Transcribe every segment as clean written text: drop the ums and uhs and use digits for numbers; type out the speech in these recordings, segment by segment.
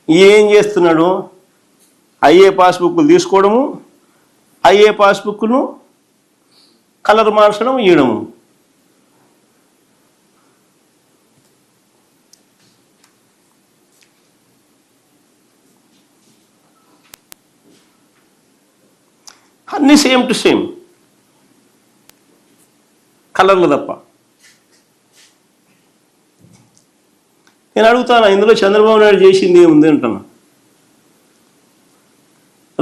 ఏం చేస్తున్నాడు? అయ్యే పాస్బుక్లు తీసుకోవడము, అయ్యే పాస్బుక్ను కలర్ మార్చడం, ఇవ్వడము. అన్నీ సేమ్ టు సేమ్, కలర్లు తప్ప. నేను అడుగుతాను, ఇందులో చంద్రబాబు నాయుడు చేసింది ఏముంది అంటున్నా?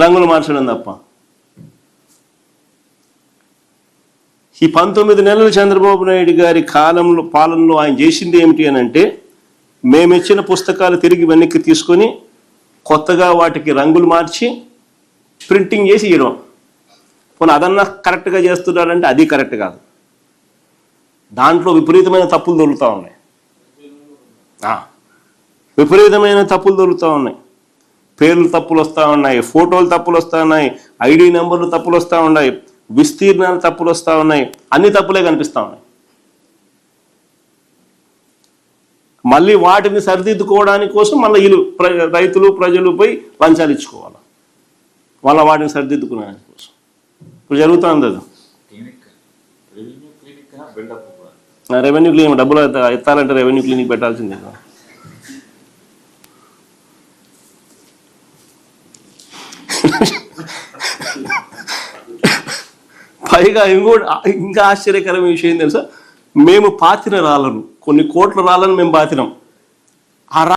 రంగులు మార్చడం తప్ప. ఈ 19 నెలలు చంద్రబాబు నాయుడు గారి పాలనలో ఆయన చేసింది ఏమిటి అని అంటే, మేమిచ్చిన పుస్తకాలు తిరిగి వెనక్కి తీసుకొని కొత్తగా వాటికి రంగులు మార్చి ప్రింటింగ్ చేసి ఇవ్వడం. పోనీ అదన్నా కరెక్ట్గా చేస్తున్నాడంటే అది కరెక్ట్ కాదు. దాంట్లో విపరీతమైన తప్పులు దొరుకుతూ ఉన్నాయి. విపరీతమైన తప్పులు దొరుకుతూ ఉన్నాయి. పేర్లు తప్పులు వస్తూ ఉన్నాయి, ఫోటోలు తప్పులు వస్తూ ఉన్నాయి, ఐడి నెంబర్లు తప్పులు వస్తూ ఉన్నాయి, విస్తీర్ణాలు తప్పులు వస్తూ ఉన్నాయి. అన్ని తప్పులే కనిపిస్తూ ఉన్నాయి. మళ్ళీ వాటిని సరిదిద్దుకోవడానికి కోసం మళ్ళీ వీళ్ళు రైతులు ప్రజలు పోయి లంచాలు ఇచ్చుకోవాలి, మళ్ళీ వాటిని సరిదిద్దుకునేదాని కోసం. ఇప్పుడు జరుగుతుంది అది. రెవెన్యూ క్లినిక్ డబ్బులు ఎత్తాలంటే రెవెన్యూ క్లినిక్ పెట్టాల్సిందే. పైగా ఇంకా ఆశ్చర్యకరమైన విషయం తెలుసా, మేము పాతిన రాళ్ళను, కొన్ని కోట్ల రాళ్ళను మేము పాతినాం. ఆ